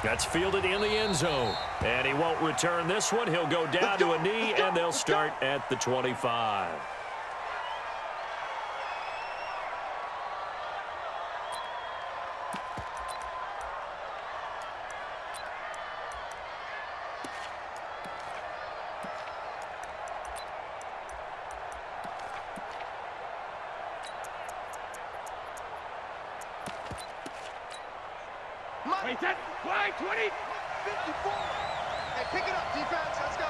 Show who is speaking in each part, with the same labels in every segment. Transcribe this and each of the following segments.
Speaker 1: That's fielded in the end zone. And he won't return this one. He'll go down to a knee, and they'll start at the 25.
Speaker 2: Wait, that flag 20, 54. Hey, pick it up, defense. Let's go.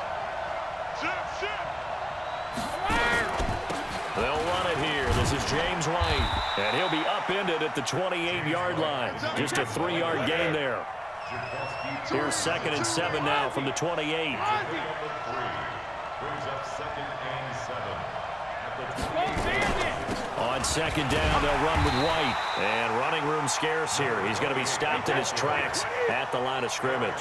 Speaker 2: Shift.
Speaker 1: They'll run it here. This is James White, and he'll be upended at the 28-yard line. Just a 3-yard gain there. Here's 2nd and 7 now from the 28.
Speaker 3: Brings up 2nd and 7.
Speaker 1: On 2nd down, they'll run with White. And running room scarce here. He's going to be stopped in his tracks at the line of scrimmage.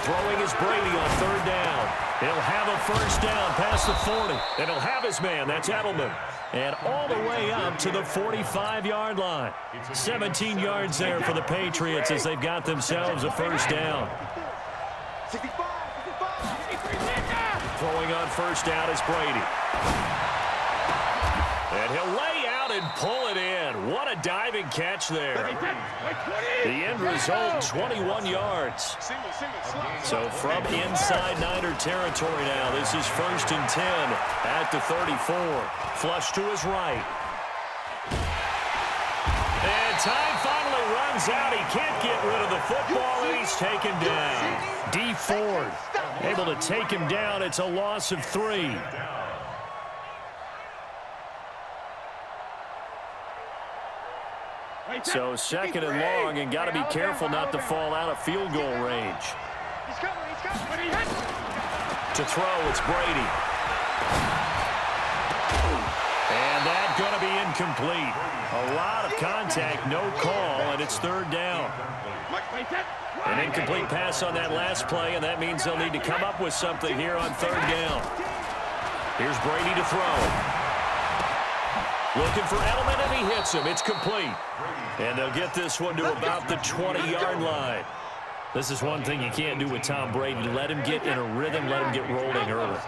Speaker 1: Throwing is Brady on 3rd down. He'll have a first down past the 40. And he'll have his man. That's Edelman. And all the way up to the 45-yard line. 17 yards there for the Patriots as they've got themselves a first down. Throwing on first down is Brady. And he'll lay out and pull it in. What a diving catch there. The end result, 21 yards. So from inside Niner territory now, this is 1st and 10 at the 34. Flush to his right. And time finally runs out. He can't get rid of the football, and he's taken down. D Ford able to take him down. It's a loss of 3. So 2nd and long, and got to be careful not to fall out of field goal range. To throw, it's Brady. And that's going to be incomplete. A lot of contact, no call, and it's 3rd down. An incomplete pass on that last play, and that means they'll need to come up with something here on 3rd down. Here's Brady to throw. Looking for Edelman, and he hits him. It's complete. And they'll get this one to about the 20-yard line. This is one thing you can't do with Tom Brady. Let him get in a rhythm, let him get rolling early.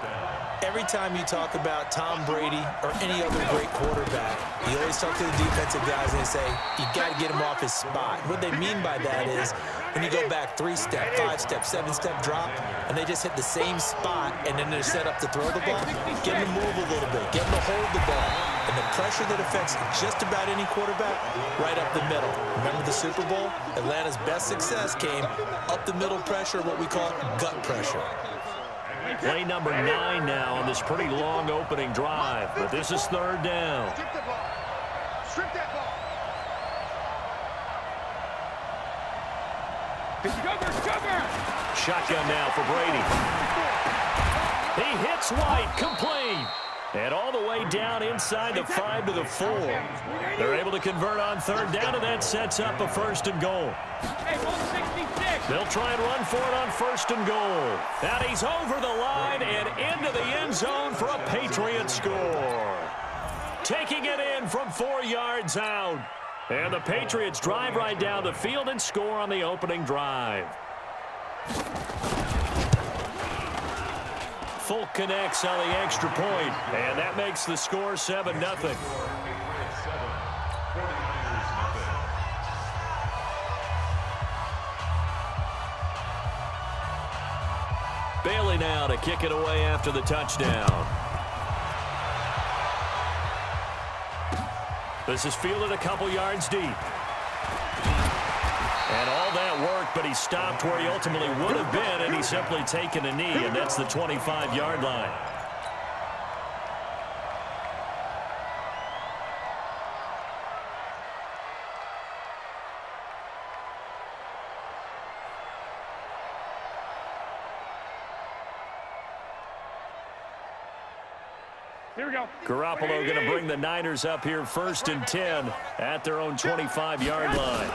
Speaker 4: Every time you talk about Tom Brady or any other great quarterback, you always talk to the defensive guys and they say, you got to get him off his spot. What they mean by that is when you go back 3-step, 5-step, 7-step drop, and they just hit the same spot, and then they're set up to throw the ball, get them to move a little bit, get them to hold the ball. And the pressure that affects just about any quarterback, right up the middle. Remember the Super Bowl? Atlanta's best success came up the middle pressure, what we call gut pressure.
Speaker 1: Play number 9 now on this pretty long opening drive, but this is 3rd down.
Speaker 2: Strip that ball.
Speaker 1: Shotgun now for Brady. He hits White, complete. And all the way down inside the 5 to the 4. They're able to convert on 3rd down, and that sets up a 1st and goal. They'll try and run for it on 1st and goal. And he's over the line and into the end zone for a Patriots score. Taking it in from 4 yards out. And the Patriots drive right down the field and score on the opening drive. Folk connects on the extra point, and that makes the score 7-0. Bailey now to kick it away after the touchdown. This is fielded a couple yards deep. And all that work, but he stopped where he ultimately would have been, and he's simply taken a knee, and that's the 25-yard line.
Speaker 2: Here we go.
Speaker 1: Garoppolo going to bring the Niners up here 1st and 10 at their own 25-yard line.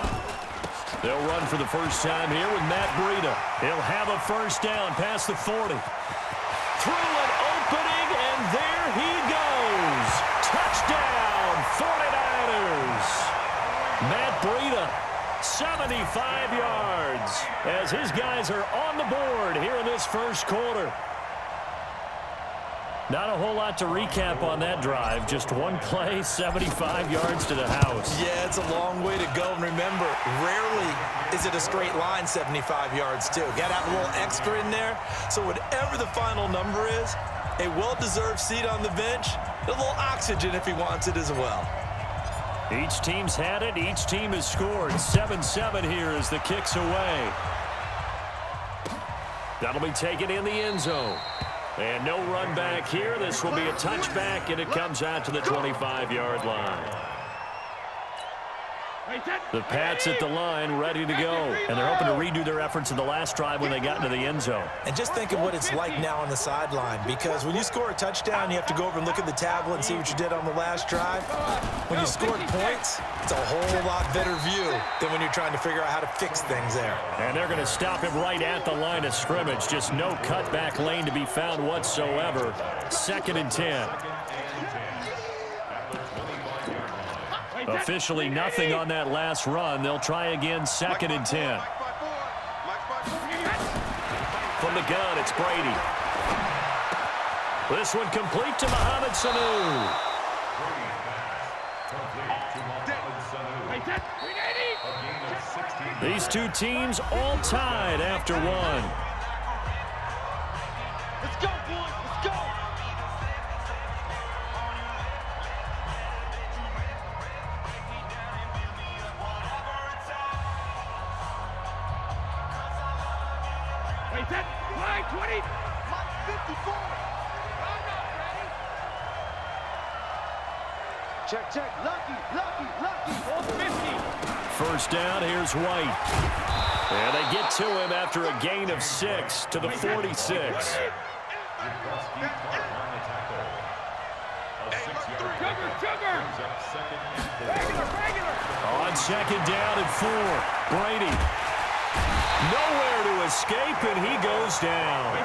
Speaker 1: They'll run for the first time here with Matt Breida. He'll have a first down past the 40. Through an opening, and there he goes. Touchdown, 49ers. 75 yards as his guys are on the board here in this first quarter. Not a whole lot to recap on that drive. Just one play, 75 yards to the house.
Speaker 4: Yeah, it's a long way to go. And remember, rarely is it a straight line 75 yards, too. Got to have a little extra in there. So whatever the final number is, a well-deserved seat on the bench, a little oxygen if he wants it as well.
Speaker 1: Each team's had it. Each team has scored. 7-7 here as the kick's away. That'll be taken in the end zone. And no run back here. This will be a touchback, and it comes out to the 25-yard line. The Pats at the line, ready to go. And they're hoping to redo their efforts in the last drive when they got into the end zone.
Speaker 4: And just think of what it's like now on the sideline, because when you score a touchdown, you have to go over and look at the tablet and see what you did on the last drive. When you scored points, it's a whole lot better view than when you're trying to figure out how to fix things there.
Speaker 1: And they're going to stop him right at the line of scrimmage. Just no cutback lane to be found whatsoever. 2nd and 10. Officially nothing on that last run. They'll try again, 2nd and 10. From the gun, it's Brady. This one complete to Mohamed Sanu. These two teams all tied after one.
Speaker 2: Let's go, boys. Let's go. Wait, that line 20. Line 54. I'm not ready. Check. Lucky. All 50.
Speaker 1: First down, here's White. And they get to him after a gain of 6 to the 46. On 2nd down and 4. Brady. Nowhere to escape, and he goes down.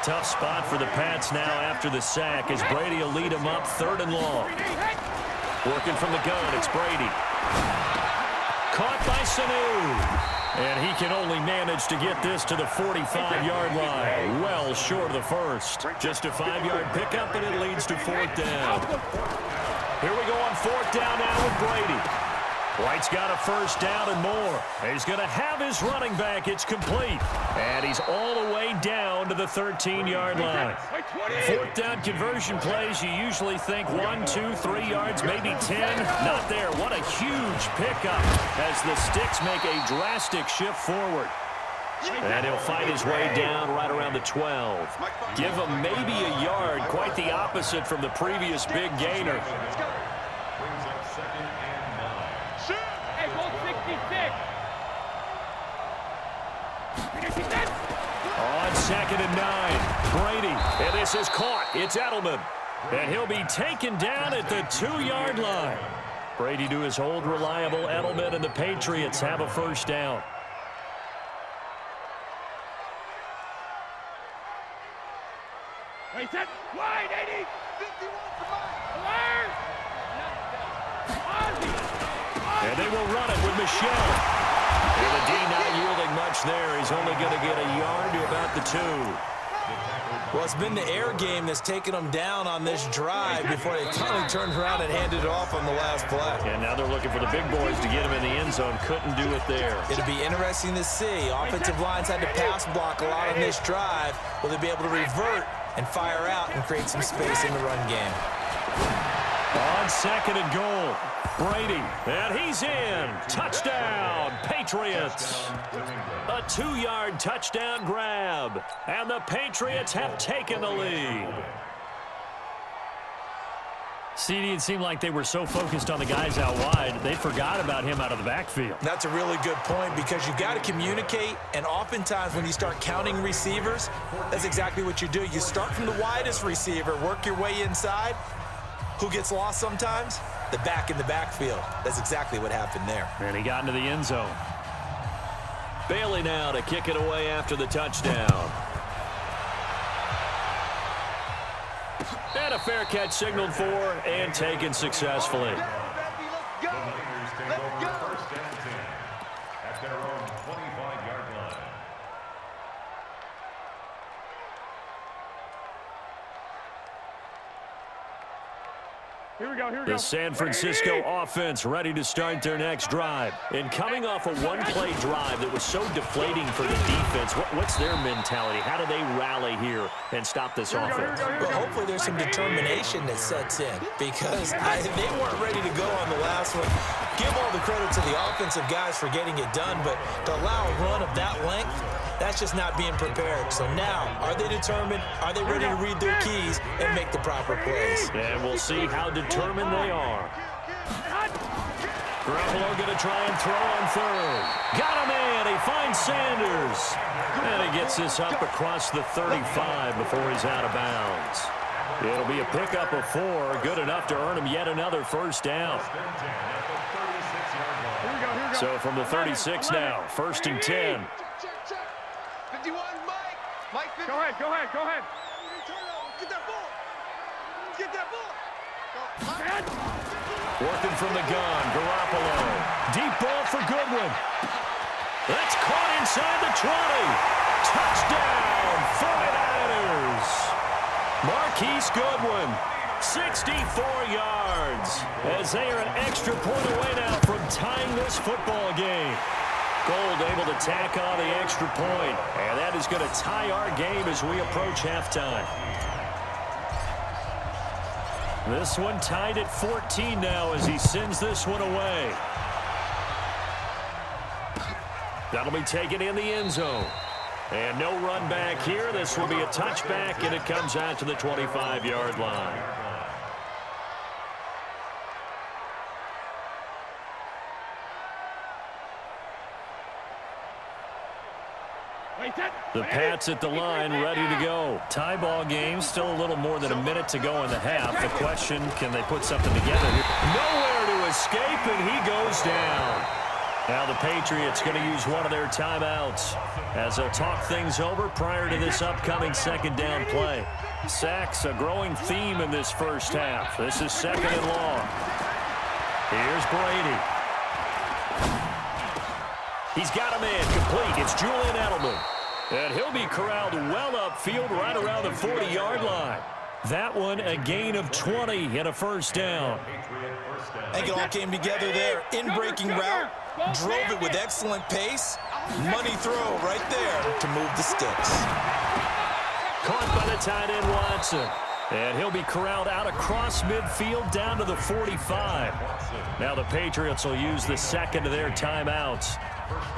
Speaker 1: Tough spot for the Pats now after the sack as Brady will lead him up 3rd and long. Working from the gun, it's Brady. Caught by Sanu. And he can only manage to get this to the 45-yard line. Well short of the first. Just a 5-yard pickup, and it leads to 4th down. Here we go on 4th down now with Brady. White's got a first down and more. He's going to have his running back. It's complete. And he's all the way down to the 13-yard line. 4th down conversion plays, you usually think 1, 2, 3 yards, maybe 10. Not there. What a huge pickup as the sticks make a drastic shift forward. And he'll fight his way down right around the 12. Give him maybe a yard. Quite the opposite from the previous big gainer. On 2nd and 9, Brady, and this is caught. It's Edelman, and he'll be taken down at the 2-yard line. Brady to his old reliable Edelman, and the Patriots have a first down.
Speaker 2: Wait, that wide, 80. 51 for mine.
Speaker 1: And they will run it with Michelle. And the D not yielding much there. He's only going to get a yard to about the 2.
Speaker 4: Well, it's been the air game that's taken them down on this drive before they finally turned around and handed it off on the last play.
Speaker 1: And now they're looking for the big boys to get him in the end zone. Couldn't do it there.
Speaker 4: It'll be interesting to see. Offensive lines had to pass block a lot on this drive. Will they be able to revert and fire out and create some space in the run game?
Speaker 1: On 2nd and goal, Brady, and he's in. Touchdown, Patriots. A 2-yard touchdown grab, and the Patriots have taken the lead. CD, it seemed like they were so focused on the guys out wide, they forgot about him out of the backfield.
Speaker 4: That's a really good point because you got to communicate, and oftentimes when you start counting receivers, that's exactly what you do. You start from the widest receiver, work your way inside. Who gets lost sometimes? The back in the backfield. That's exactly what happened there.
Speaker 1: And he got into the end zone. Bailey now to kick it away after the touchdown. And a fair catch signaled for and taken successfully.
Speaker 2: Here we go.
Speaker 1: The San Francisco offense ready to start their next drive. And coming off a one-play drive that was so deflating for the defense, what's their mentality? How do they rally here and stop this offense?
Speaker 4: Well, hopefully there's some determination that sets in because they weren't ready to go on the last one. Give all the credit to the offensive guys for getting it done, but to allow a run of that length, that's just not being prepared. So now, are they determined? Are they ready to read their keys and make the proper plays?
Speaker 1: And we'll see how determined they are. Garoppolo going to try and throw on third. Got him in. He finds Sanders. And he gets this up across the 35 before he's out of bounds. It'll be a pickup of 4. Good enough to earn him yet another first down. So from the 36 now, 1st and 10.
Speaker 2: 51, Mike. Go ahead. Get that ball.
Speaker 1: Working from the gun, Garoppolo. Deep ball for Goodwin. That's caught inside the 20. Touchdown, 49ers. Marquise Goodwin, 64 yards. As they are an extra point away now from tying this football game. Gold able to tack on the extra point. And that is going to tie our game as we approach halftime. This one tied at 14 now as he sends this one away. That'll be taken in the end zone. And no run back here. This will be a touchback, and it comes out to the 25-yard line. The Pats at the line, ready to go. Tie ball game, still a little more than a minute to go in the half. The question, can they put something together here? Nowhere to escape, and he goes down. Now the Patriots going to use one of their timeouts as they'll talk things over prior to this upcoming second down play. Sacks, a growing theme in this first half. This is 2nd and long. Here's Brady. He's got him in, complete. It's Julian Edelman. And he'll be corralled well upfield right around the 40-yard line. That one, a gain of 20 and a first down.
Speaker 4: I think it all came together there. In-breaking route, drove it with excellent pace. Money throw right there to move the sticks.
Speaker 1: Caught by the tight end Watson. And he'll be corralled out across midfield down to the 45. Now the Patriots will use the second of their timeouts,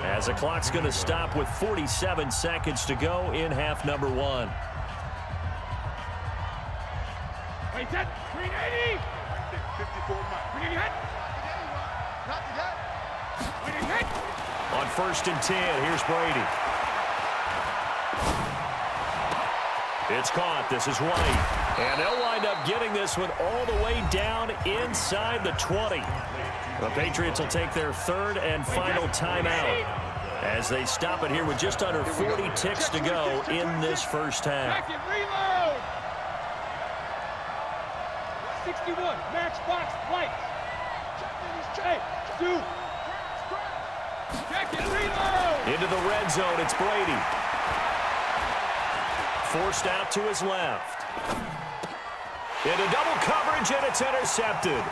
Speaker 1: as the clock's going to stop with 47 seconds to go in half number 1.
Speaker 2: Wait, that 380. 54
Speaker 1: On 1st and 10, here's Brady. It's caught. This is White. And they'll wind up getting this one all the way down inside the 20. The Patriots will take their 3rd and final timeout as they stop it here with just under 40 ticks to go in this first half.
Speaker 2: Reload. 61, matchbox lights. Hey, do. Check it, reload.
Speaker 1: Into the red zone, it's Brady. Forced out to his left. Into double coverage, and it's intercepted.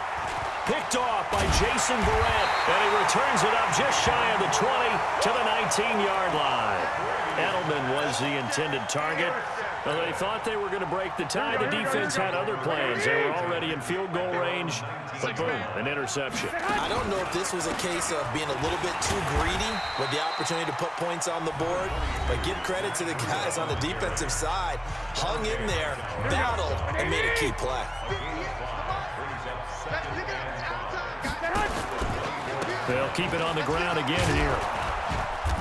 Speaker 1: Picked off by Jason Verrett, and he returns it up just shy of the 20 to the 19-yard line. Edelman was the intended target. Well, they thought they were going to break the tie. The defense had other plans. They were already in field goal range, but boom, an interception.
Speaker 4: I don't know if this was a case of being a little bit too greedy with the opportunity to put points on the board, but give credit to the guys on the defensive side. Hung in there, battled, and made a key play.
Speaker 1: They'll keep it on the ground again here.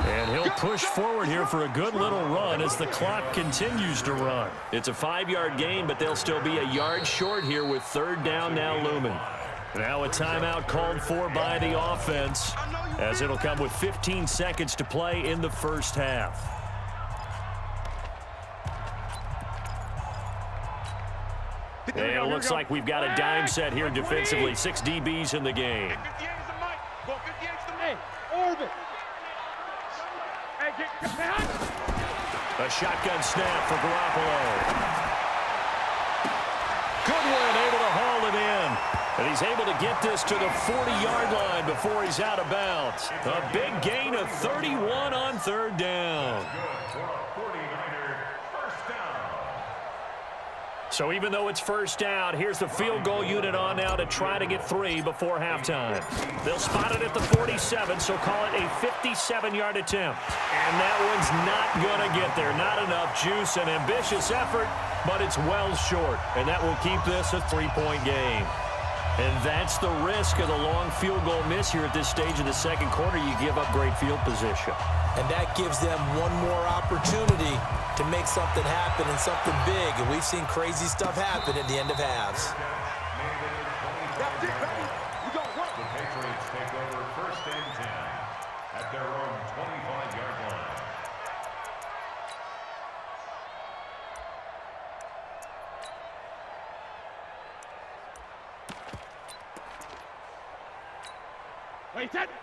Speaker 1: And he'll push forward here for a good little run as the clock continues to run. It's a 5-yard gain, but they'll still be a yard short here with 3rd down now looming. Now a timeout called for by the offense, as it'll come with 15 seconds to play in the first half. And it looks like we've got a dime set here defensively. 6 DBs in the game.
Speaker 2: Hey, orbit.
Speaker 1: A shotgun snap for Garoppolo. Goodwin able to haul it in. he's able to get this to the 40-yard line before he's out of bounds. A big gain of 31 on third down. So even though it's first down, here's the field goal unit on now to try to get 3 before halftime. They'll spot it at the 47, so call it a 57-yard attempt. And that one's not going to get there. Not enough juice, an ambitious effort, but it's well short. And that will keep this a 3-point game. And that's the risk of the long field goal miss here at this stage of the second quarter. You give up great field position.
Speaker 4: And that gives them one more opportunity to make something happen and something big. And we've seen crazy stuff happen at the end of halves.
Speaker 2: The Patriots take over first and 10 at their own 25-yard line.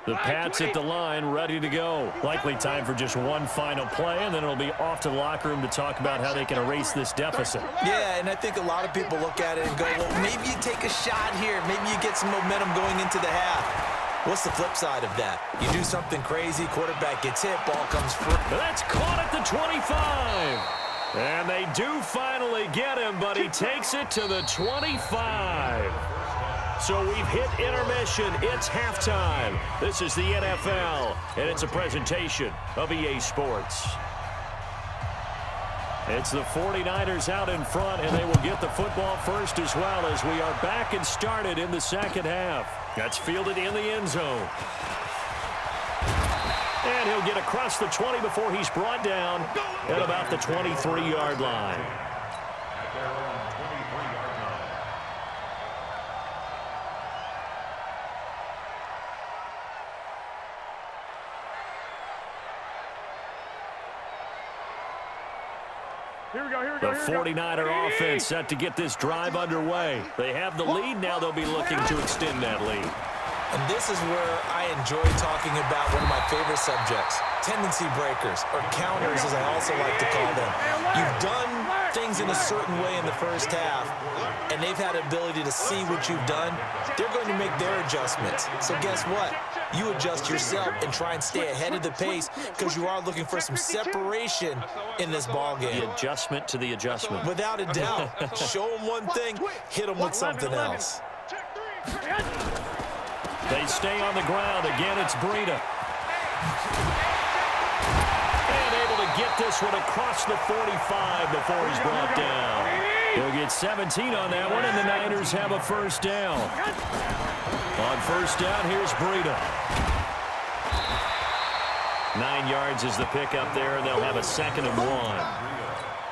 Speaker 1: The Pats at the line, ready to go. Likely time for just one final play, and then it'll be off to the locker room to talk about how they can erase this deficit.
Speaker 4: Yeah, and I think a lot of people look at it and go, well, maybe you take a shot here. Maybe you get some momentum going into the half. What's the flip side of that? You do something crazy, quarterback gets hit, ball comes free.
Speaker 1: That's caught at the 25. And they do finally get him, but he takes it to the 25. So we've hit intermission. It's halftime. This is the NFL, and it's a presentation of EA Sports. It's the 49ers out in front, and they will get the football first as well as we are back and started in the second half. That's fielded in the end zone. And he'll get across the 20 before he's brought down at about the 23-yard line. The 49er offense set to get this drive underway. They have the lead. Now they'll be looking to extend that lead.
Speaker 4: And this is where I enjoy talking about one of my favorite subjects, tendency breakers, or counters as I also like to call them. You've done things in a certain way in the first half, and they've had the ability to see what you've done. They're going to make their adjustments. So guess what? You adjust yourself and try and stay ahead of the pace because you are looking for some separation in this ball game.
Speaker 1: The adjustment to the adjustment.
Speaker 4: Without a doubt. Show them one thing, hit them with something else.
Speaker 1: They stay on the ground. Again, it's Breida. And able to get this one across the 45 before he's brought down. He'll get 17 on that one, and the Niners have a first down. On first down, here's Breida. 9 yards is the pickup there, and they'll have a 2nd and 1.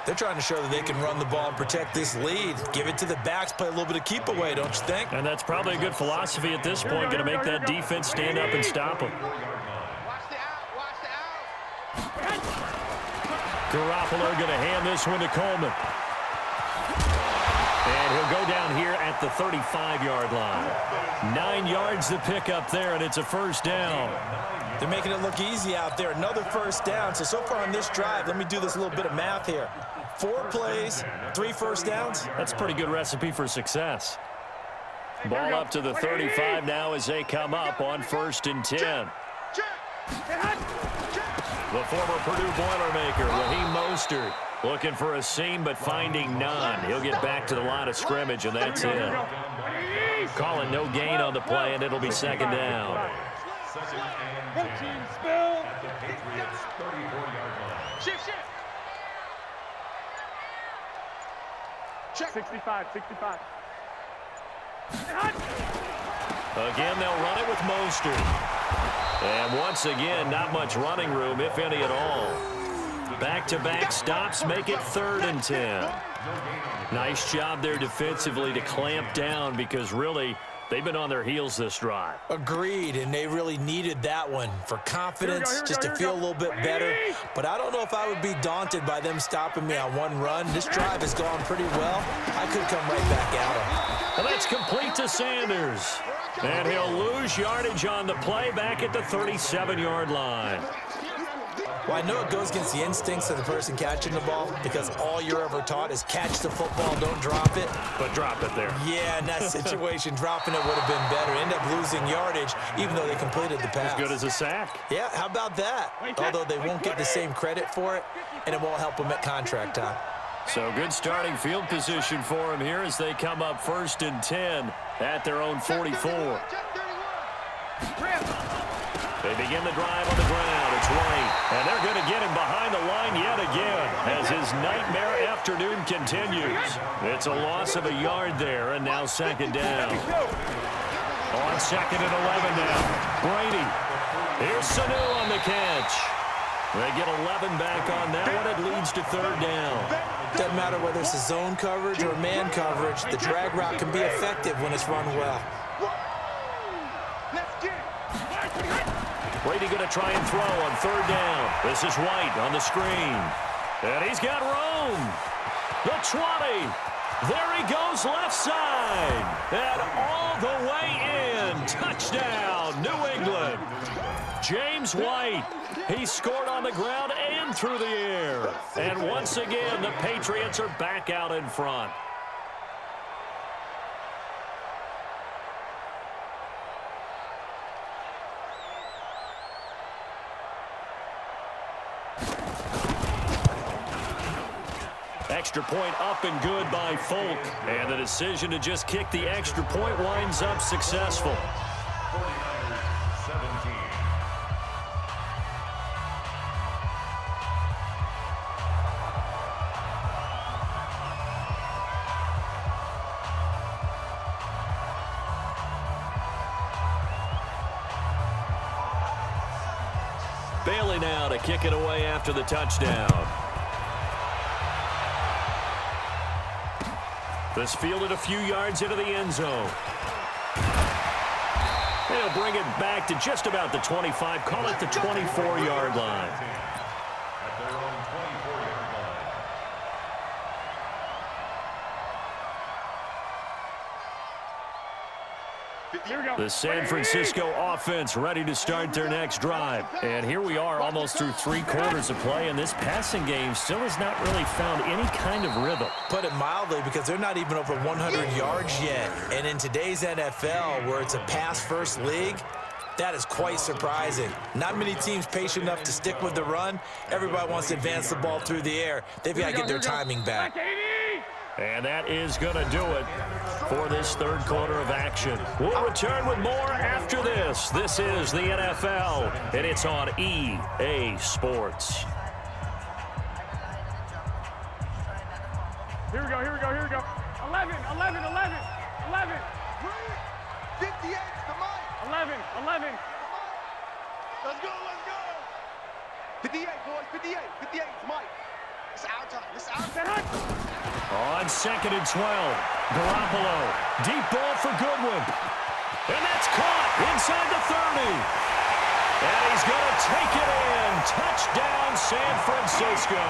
Speaker 4: They're trying to show that they can run the ball and protect this lead. Give it to the backs, play a little bit of keep away, don't you think?
Speaker 1: And that's probably a good philosophy at this point, going to make that defense stand up and stop them. Garoppolo going to hand this one to Coleman. And he'll go down here at the 35-yard line. 9 yards to pick up there, and it's a first down.
Speaker 4: They're making it look easy out there. Another first down. So far on this drive, let me do this little bit of math here. 4 plays, 3 first downs.
Speaker 1: That's a pretty good recipe for success. Ball up to the 35 now as they come up on 1st and 10. The former Purdue Boilermaker, Raheem Mostert, looking for a seam but finding none. He'll get back to the line of scrimmage, and that's it. Calling no gain on the play, and it'll be 2nd down.
Speaker 2: At the Patriots' 34-yard line. Shift. Check. 65.
Speaker 1: Again, they'll run it with Mostert. And once again, not much running room, if any at all. Back-to-back stops make it 3rd and 10. Nice job there defensively to clamp down because really they've been on their heels this drive.
Speaker 4: Agreed, and they really needed that one for confidence, just to feel a little bit better. But I don't know if I would be daunted by them stopping me on one run. This drive has gone pretty well. I could come right back at them.
Speaker 1: And that's complete to Sanders. And he'll lose yardage on the play back at the 37-yard line.
Speaker 4: Well, I know it goes against the instincts of the person catching the ball because all you're ever taught is catch the football, don't drop it.
Speaker 1: But drop it there.
Speaker 4: Yeah, in that situation, dropping it would have been better. End up losing yardage, even though they completed the pass.
Speaker 1: As good as a sack.
Speaker 4: Yeah, how about that? Although they won't get the same credit for it, and it won't help them at contract time.
Speaker 1: So good starting field position for them here as they come up 1st and 10 at their own 44. They begin the drive on the ground. It's White, and they're going to get him behind the line yet again as his nightmare afternoon continues. It's a loss of a yard there, and now 2nd down. On 2nd and 11 now. Brady. Here's Sanu on the catch. They get 11 back on that one. It leads to 3rd down.
Speaker 4: Doesn't matter whether it's a zone coverage or man coverage, the drag route can be effective when it's run well.
Speaker 1: Brady going to try and throw on 3rd down. This is White on the screen. And he's got room. The 20. There he goes left side. And all the way in. Touchdown, New England. James White. He scored on the ground and through the air. And once again, the Patriots are back out in front. Extra point up and good by Folk. And the decision to just kick the extra point winds up successful. Bailey now to kick it away after the touchdown. This fielded a few yards into the end zone. They'll bring it back to just about the 25, call it the 24-yard line. The San Francisco offense ready to start their next drive. And here we are almost through 3 quarters of play, and this passing game still has not really found any kind of rhythm.
Speaker 4: Put it mildly, because they're not even over 100 yards yet. And in today's NFL, where it's a pass-first league, that is quite surprising. Not many teams patient enough to stick with the run. Everybody wants to advance the ball through the air. They've got to get their timing back.
Speaker 1: And that is going to do it for this 3rd quarter of action. We'll return with more after this. This is the NFL, and it's on EA Sports.
Speaker 2: Here we go. 11. 58 to Mike. 11. Let's go. 58, boys. 58 to Mike. It's our time.
Speaker 1: On 2nd and 12, Garoppolo, deep ball for Goodwin. And that's caught inside the 30. And he's going to take it in. Touchdown, San Francisco.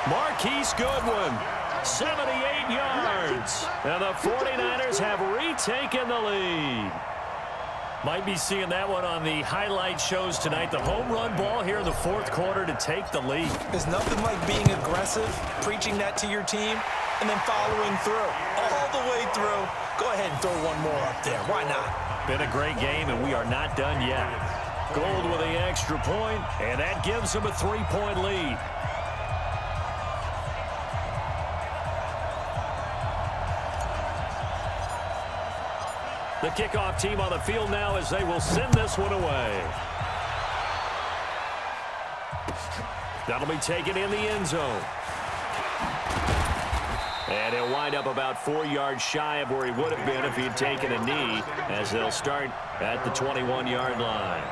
Speaker 1: Marquise Goodwin, 78 yards. And the 49ers have retaken the lead. Might be seeing that one on the highlight shows tonight. The home run ball here in the 4th quarter to take the lead.
Speaker 4: There's nothing like being aggressive, preaching that to your team, and then following through. All the way through. Go ahead and throw one more up there. Why not?
Speaker 1: Been a great game, and we are not done yet. Gold with the extra point, and that gives them a 3-point lead. The kickoff team on the field now as they will send this one away. That'll be taken in the end zone. And he'll wind up about 4 yards shy of where he would have been if he had taken a knee, as they'll start at the 21-yard line.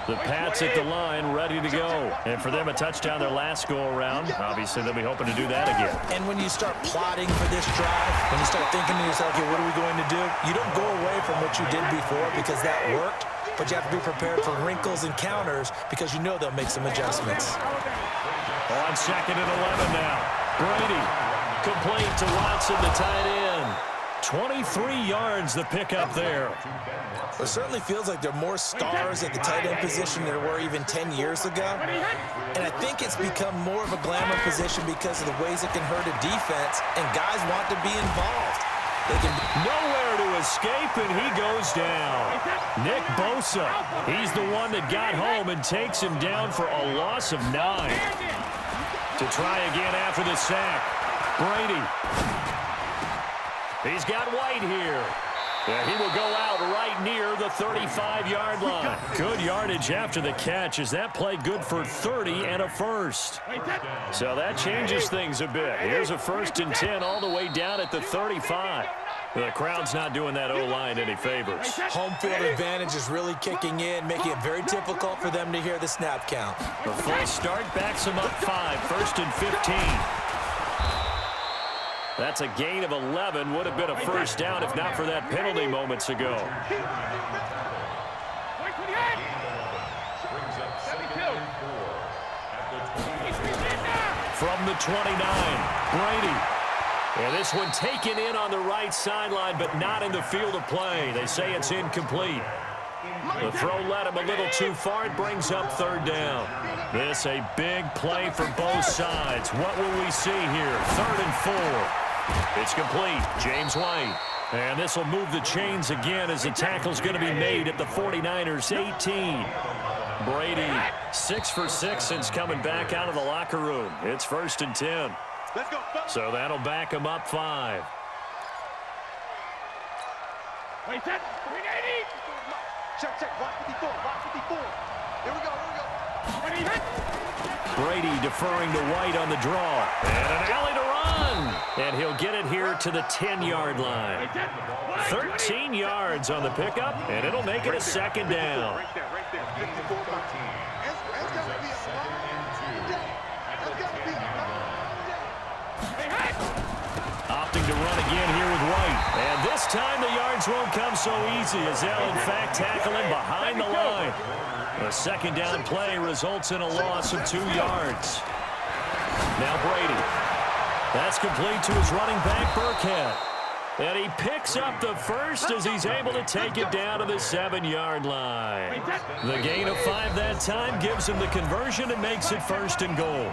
Speaker 1: The Pats at the line, ready to go. And for them, a touchdown their last go-around. Obviously, they'll be hoping to do that again.
Speaker 4: And when you start plotting for this drive, when you start thinking to yourself, okay, what are we going to do? You don't go away from what you did before because that worked, but you have to be prepared for wrinkles and counters because you know they'll make some adjustments.
Speaker 1: On 2nd and 11 now. Brady, complete to Watson, the tight end. 23 yards the pickup there.
Speaker 4: It certainly feels like there are more stars at the tight end position than there were even 10 years ago. And I think it's become more of a glamour position because of the ways it can hurt a defense, and guys want to be involved. They can
Speaker 1: nowhere to escape, and he goes down. Nick Bosa, he's the one that got home and takes him down for a loss of 9. To try again after the sack, Brady. He's got White here. Yeah, he will go out right near the 35-yard line. Good yardage after the catch. Is that play good for 30 and a first? So that changes things a bit. Here's a 1st and 10 all the way down at the 35. The crowd's not doing that O-line any favors.
Speaker 4: Home field advantage is really kicking in, making it very difficult for them to hear the snap count.
Speaker 1: The full start backs them up 5, 1st and 15. That's a gain of 11. Would have been a first down if not for that penalty moments ago. From the 29, Brady. And this one taken in on the right sideline, but not in the field of play. They say it's incomplete. The throw led him a little too far. It brings up 3rd down. This a big play for both sides. What will we see here? 3rd and 4. It's complete. James White. And this will move the chains again as the tackle's going to be made at the 49ers 18. Brady 6 for 6 since coming back out of the locker room. It's 1st and 10.
Speaker 2: Let's go.
Speaker 1: So that'll back him up 5.
Speaker 2: Wait, set. 380. Check, 154, 154. Here we go.
Speaker 1: Brady deferring to White on the draw. And an alley to run. And he'll get it here to the 10-yard line. 13 yards on the pickup, and it'll make it a 2nd down.
Speaker 2: Right there. 54. That's got to be a long day.
Speaker 1: Opting to run again here with White. And this time the yards won't come so easy as they'll, in fact, tackle him behind the line. A 2nd down play results in a loss of 2 yards. Now Brady. That's complete to his running back, Burkhead. And he picks up the first as he's able to take it down to the 7-yard line. The gain of 5 that time gives him the conversion and makes it 1st and goal.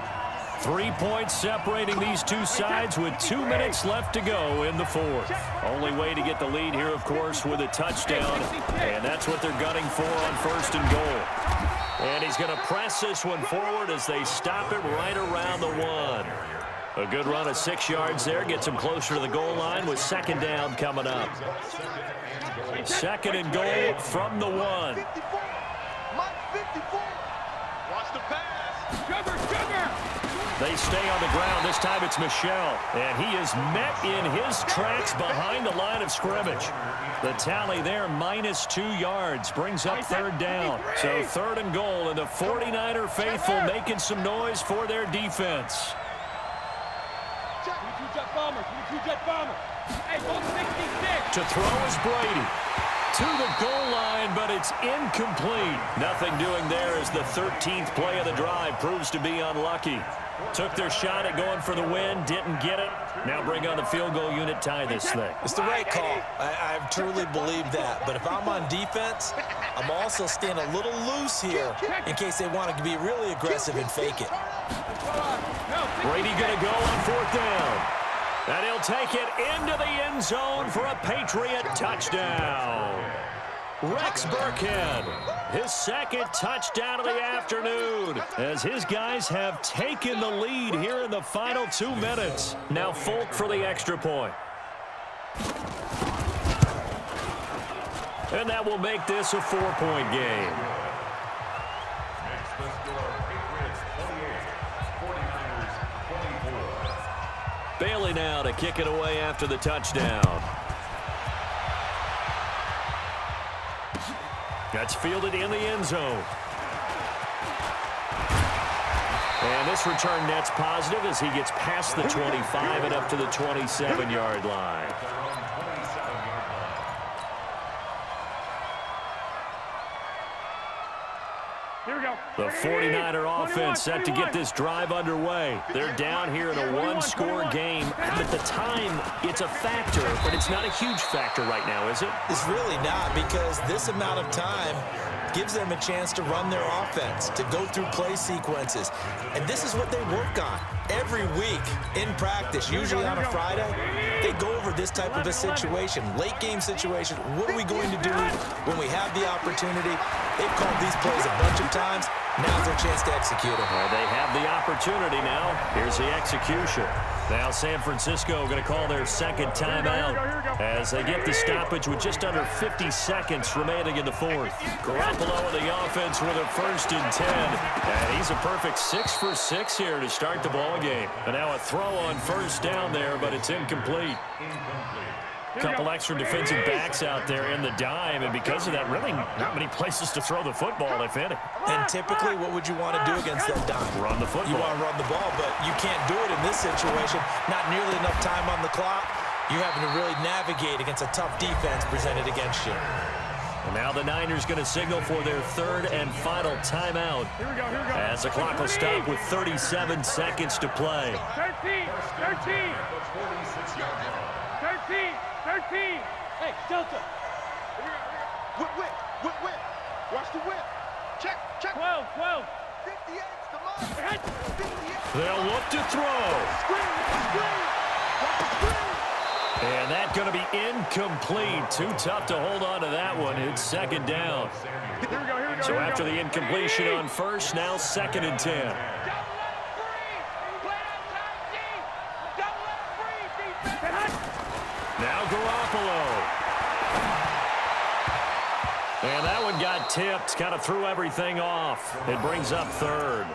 Speaker 1: 3 points separating these two sides with 2 minutes left to go in the 4th. Only way to get the lead here, of course, with a touchdown. And that's what they're gunning for on 1st and goal. And he's going to press this one forward as they stop it right around the 1. A good run of 6 yards there. Gets him closer to the goal line with 2nd down coming up. 2nd and goal from the 1.
Speaker 2: Watch the pass. Sugar.
Speaker 1: They stay on the ground. This time it's Michel. And he is met in his tracks behind the line of scrimmage. The tally there, -2 yards. Brings up 3rd down. So 3rd and goal, and the 49er faithful making some noise for their defense. To throw is Brady. To the goal line, but it's incomplete. Nothing doing there as the 13th play of the drive proves to be unlucky. Took their shot at going for the win, didn't get it. Now bring on the field goal unit, tie this thing.
Speaker 4: It's the right call. I truly believe that. But if I'm on defense, I'm also staying a little loose here in case they want to be really aggressive and fake it.
Speaker 1: Brady going to go on 4th down. And he'll take it into the end zone for a Patriot touchdown. Rex Burkhead, his 2nd touchdown of the afternoon, as his guys have taken the lead here in the final 2 minutes. Now Folk for the extra point. And that will make this a 4-point game. Bailey now to kick it away after the touchdown. That's fielded in the end zone. And this return net's positive as he gets past the 25 and up to the 27-yard line.
Speaker 2: Here we go.
Speaker 1: The 49er offense set to get this drive underway. They're down here in a one-score game. At the time, it's a factor, but it's not a huge factor right now, is it?
Speaker 4: It's really not, because this amount of time gives them a chance to run their offense, to go through play sequences. And this is what they work on every week in practice, usually on a Friday. They go over this type of a situation, late game situation. What are we going to do when we have the opportunity? They've called these plays a bunch of times. Now's their chance to execute them.
Speaker 1: Well, they have the opportunity now. Here's the execution. Now San Francisco going to call their second timeout as they get the stoppage with just under 50 seconds remaining in the fourth. Garoppolo in the offense with a 1st and 10. And he's a perfect 6 for 6 here to start the ball game. And now a throw on 1st down there, but it's incomplete. A couple extra defensive backs out there in the dime, and because of that, really not many places to throw the football, if any.
Speaker 4: And typically, what would you want to do against that dime?
Speaker 1: Run the football.
Speaker 4: You want to run the ball, but you can't do it in this situation. Not nearly enough time on the clock. You're having to really navigate against a tough defense presented against you.
Speaker 1: And now the Niners going to signal for their 3rd and final timeout.
Speaker 2: Here we go.
Speaker 1: As the clock will stop with 37 seconds to play.
Speaker 2: 13. 13.
Speaker 3: Hey, Delta.
Speaker 2: Whip. Watch the whip. Check.
Speaker 3: 12.
Speaker 2: 58's the line. 58.
Speaker 1: They'll look to throw.
Speaker 2: Screen. Watch the screen.
Speaker 1: And that's going to be incomplete. Too tough to hold on to that one. It's 2nd down.
Speaker 2: Here we go.
Speaker 1: So after the incompletion on 1st, now 2nd and 10. Now Garoppolo. And that one got tipped, kind of threw everything off. It brings up 3rd.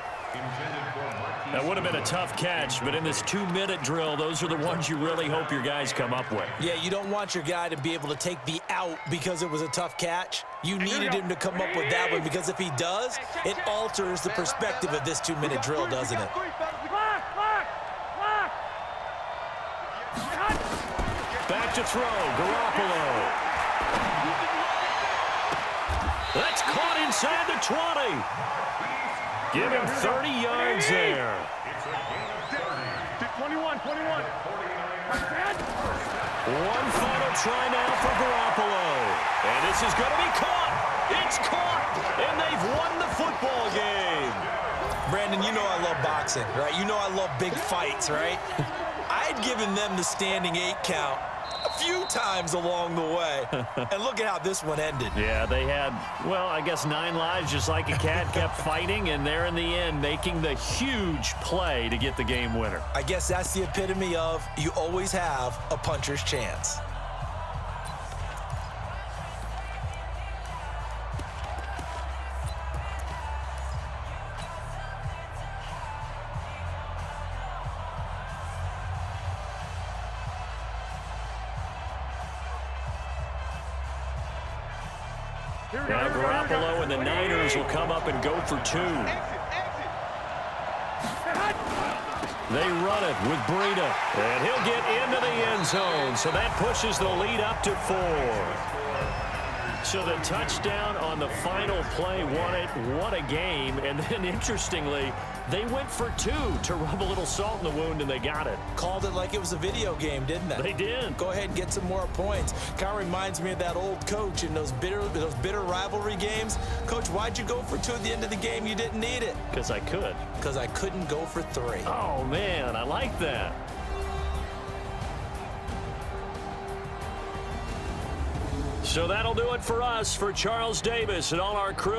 Speaker 1: That would have been a tough catch, but in this 2-minute drill, those are the ones you really hope your guys come up with.
Speaker 4: Yeah, you don't want your guy to be able to take the out because it was a tough catch. You needed him to come up with that one, because if he does, it alters the perspective of this 2-minute drill, doesn't it?
Speaker 1: Back to throw, Garoppolo. That's caught inside the 20. Give him 30 yards there.
Speaker 2: 21.
Speaker 1: One final try now for Garoppolo. And this is going to be caught. It's caught. And they've won the football game.
Speaker 4: Brandon, you know I love boxing, right? You know I love big fights, right? I'd given them the standing 8 count a few times along the way. And look at how this one ended.
Speaker 1: Yeah, they had, well, I guess 9 lives, just like a cat, kept fighting, and they're in the end making the huge play to get the game winner.
Speaker 4: I guess that's the epitome of you always have a puncher's chance.
Speaker 1: Now Garoppolo and the Niners will come up and go for 2. They run it with Breida, and he'll get into the end zone, so that pushes the lead up to 4. So the touchdown on the final play won it. What a game. And then, interestingly, they went for 2 to rub a little salt in the wound, and they got it.
Speaker 4: Called it like it was a video game, didn't they?
Speaker 1: They did.
Speaker 4: Go ahead and get some more points. Kind of reminds me of that old coach in those bitter rivalry games. Coach, why'd you go for 2 at the end of the game? You didn't need it.
Speaker 1: Because I could.
Speaker 4: Because I couldn't go for 3.
Speaker 1: Oh, man, I like that. So that'll do it for us. For Charles Davis and all our crew.